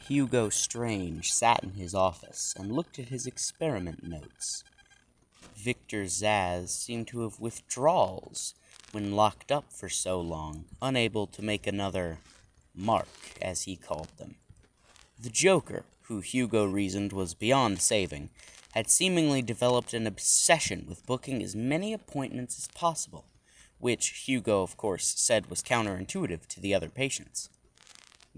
Hugo Strange sat in his office and looked at his experiment notes. Victor Zsasz seemed to have withdrawals when locked up for so long, unable to make another mark, as he called them. The Joker, who Hugo reasoned was beyond saving, had seemingly developed an obsession with booking as many appointments as possible, which Hugo, of course, said was counterintuitive to the other patients.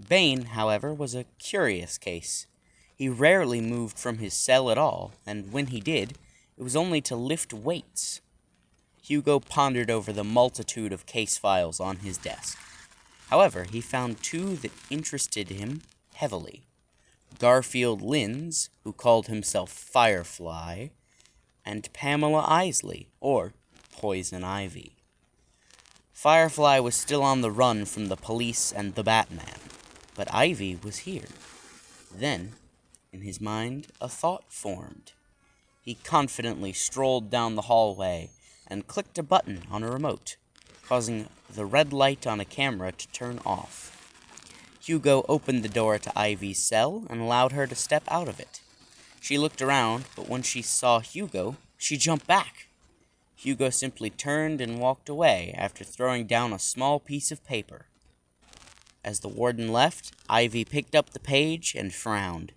Bane, however, was a curious case. He rarely moved from his cell at all, and when he did, it was only to lift weights. Hugo pondered over the multitude of case files on his desk. However, he found two that interested him heavily. Garfield Linz, who called himself Firefly, and Pamela Isley, or Poison Ivy. Firefly was still on the run from the police and the Batman, but Ivy was here. Then, in his mind, a thought formed. He confidently strolled down the hallway and clicked a button on a remote, causing the red light on a camera to turn off. Hugo opened the door to Ivy's cell and allowed her to step out of it. She looked around, but when she saw Hugo, she jumped back. Hugo simply turned and walked away after throwing down a small piece of paper. As the warden left, Ivy picked up the page and frowned.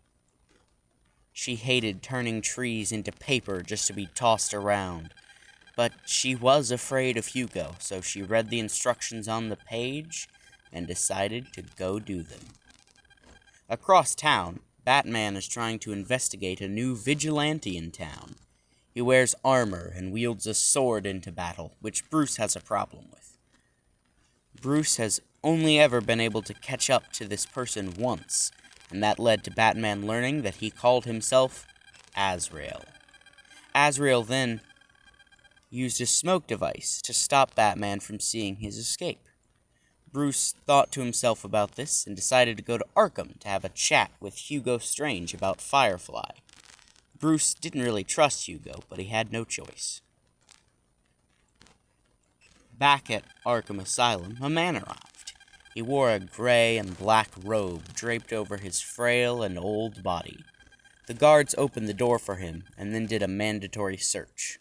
She hated turning trees into paper just to be tossed around, but she was afraid of Hugo, so she read the instructions on the page and decided to go do them. Across town, Batman is trying to investigate a new vigilante in town. He wears armor and wields a sword into battle, which Bruce has a problem with. Bruce has only ever been able to catch up to this person once, and that led to Batman learning that he called himself Azrael. Azrael then used a smoke device to stop Batman from seeing his escape. Bruce thought to himself about this and decided to go to Arkham to have a chat with Hugo Strange about Firefly. Bruce didn't really trust Hugo, but he had no choice. Back at Arkham Asylum, a man arrived. He wore a gray and black robe draped over his frail and old body. The guards opened the door for him and then did a mandatory search.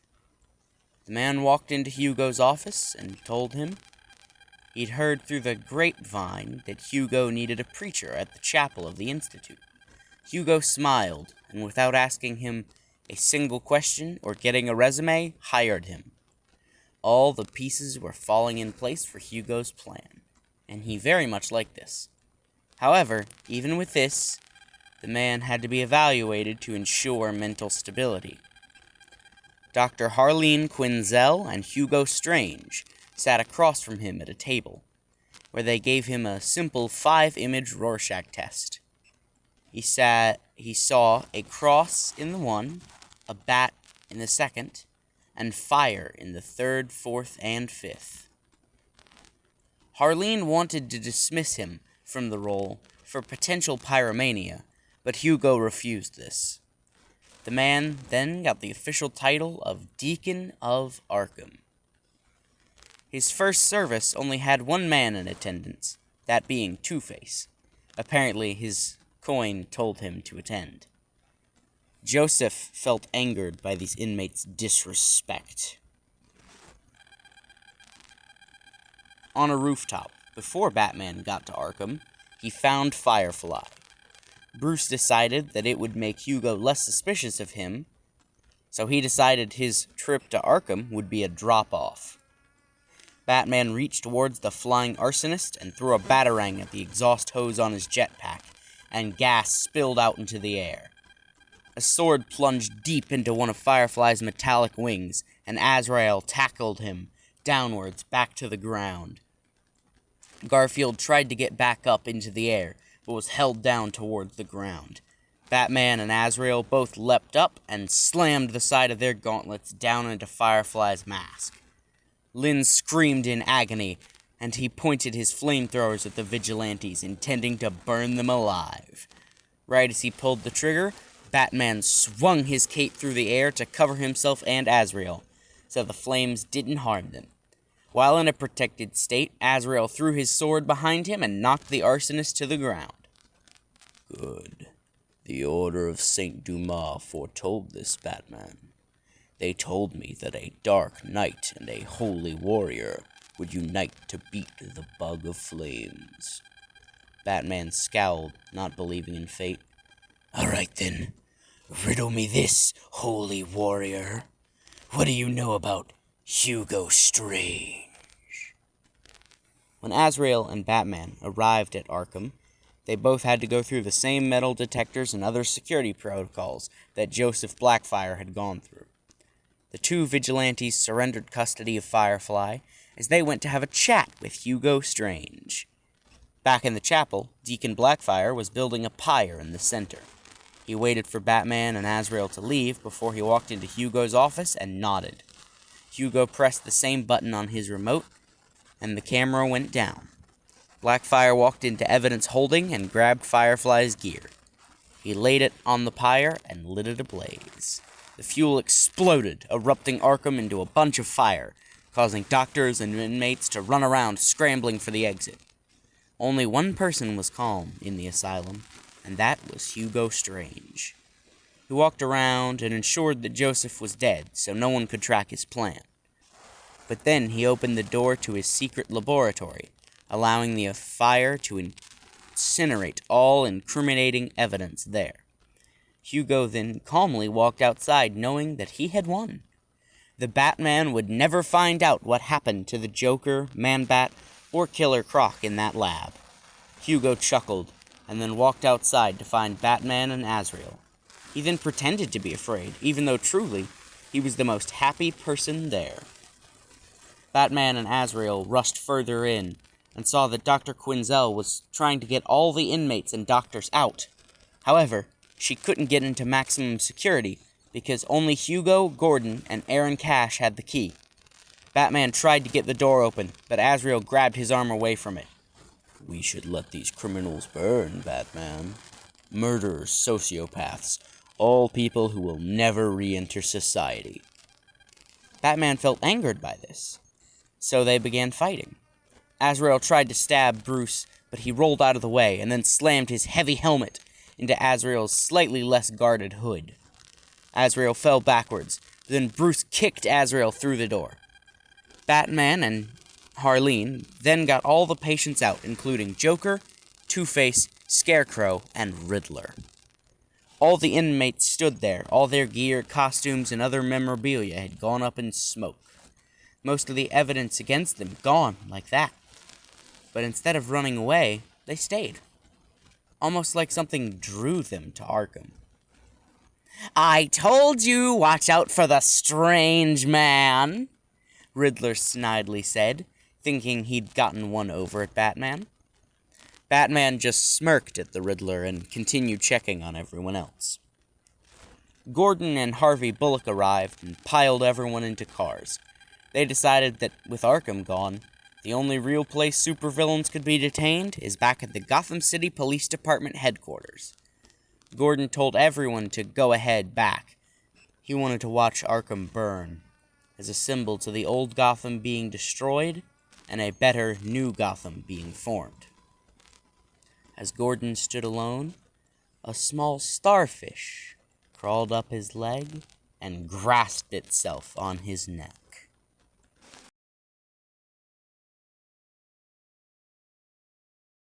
The man walked into Hugo's office and told him he'd heard through the grapevine that Hugo needed a preacher at the chapel of the Institute. Hugo smiled, and without asking him a single question or getting a resume, hired him. All the pieces were falling in place for Hugo's plan, and he very much liked this. However, even with this, the man had to be evaluated to ensure mental stability. Dr. Harleen Quinzel and Hugo Strange sat across from him at a table, where they gave him a simple 5-image Rorschach test. He saw a cross in the one, a bat in the second, and fire in the third, fourth, and fifth. Harleen wanted to dismiss him from the role for potential pyromania, but Hugo refused this. The man then got the official title of Deacon of Arkham. His first service only had one man in attendance, that being Two-Face. Apparently, his coin told him to attend. Joseph felt angered by these inmates' disrespect. On a rooftop, before Batman got to Arkham, he found Firefly. Bruce decided that it would make Hugo less suspicious of him, so he decided his trip to Arkham would be a drop-off. Batman reached towards the flying arsonist and threw a batarang at the exhaust hose on his jetpack, and gas spilled out into the air. A sword plunged deep into one of Firefly's metallic wings, and Azrael tackled him downwards back to the ground. Garfield tried to get back up into the air, but was held down towards the ground. Batman and Azrael both leapt up and slammed the side of their gauntlets down into Firefly's mask. Lynn screamed in agony, and he pointed his flamethrowers at the vigilantes, intending to burn them alive. Right as he pulled the trigger, Batman swung his cape through the air to cover himself and Azrael, so the flames didn't harm them. While in a protected state, Azrael threw his sword behind him and knocked the arsonist to the ground. Good. The Order of Saint Dumas foretold this, Batman. They told me that a dark knight and a holy warrior would unite to beat the Bug of Flames. Batman scowled, not believing in fate. All right then, riddle me this, holy warrior. What do you know about Hugo Strange? When Azrael and Batman arrived at Arkham, they both had to go through the same metal detectors and other security protocols that Joseph Blackfire had gone through. The two vigilantes surrendered custody of Firefly as they went to have a chat with Hugo Strange. Back in the chapel, Deacon Blackfire was building a pyre in the center. He waited for Batman and Azrael to leave before he walked into Hugo's office and nodded. Hugo pressed the same button on his remote, and the camera went down. Blackfire walked into evidence holding and grabbed Firefly's gear. He laid it on the pyre and lit it ablaze. The fuel exploded, erupting Arkham into a bunch of fire, causing doctors and inmates to run around scrambling for the exit. Only one person was calm in the asylum, and that was Hugo Strange. He walked around and ensured that Joseph was dead, so no one could track his plan. But then he opened the door to his secret laboratory, allowing the fire to incinerate all incriminating evidence there. Hugo then calmly walked outside, knowing that he had won. The Batman would never find out what happened to the Joker, Man-Bat, or Killer Croc in that lab. Hugo chuckled, and then walked outside to find Batman and Azrael. He then pretended to be afraid, even though truly, he was the most happy person there. Batman and Azrael rushed further in, and saw that Dr. Quinzel was trying to get all the inmates and doctors out. However, she couldn't get into maximum security, because only Hugo, Gordon, and Aaron Cash had the key. Batman tried to get the door open, but Azrael grabbed his arm away from it. We should let these criminals burn, Batman. Murderers, sociopaths, all people who will never re-enter society. Batman felt angered by this, so they began fighting. Azrael tried to stab Bruce, but he rolled out of the way and then slammed his heavy helmet into Azrael's slightly less guarded hood. Azrael fell backwards, then Bruce kicked Azrael through the door. Batman and Harleen then got all the patients out, including Joker, Two-Face, Scarecrow, and Riddler. All the inmates stood there. All their gear, costumes, and other memorabilia had gone up in smoke. Most of the evidence against them gone like that. But instead of running away, they stayed. Almost like something drew them to Arkham. I told you, watch out for the strange man, Riddler snidely said, thinking he'd gotten one over at Batman. Batman just smirked at the Riddler and continued checking on everyone else. Gordon and Harvey Bullock arrived and piled everyone into cars. They decided that, with Arkham gone, the only real place supervillains could be detained is back at the Gotham City Police Department headquarters. Gordon told everyone to go ahead back. He wanted to watch Arkham burn, as a symbol to the old Gotham being destroyed and a better new Gotham being formed. As Gordon stood alone, a small starfish crawled up his leg and grasped itself on his neck.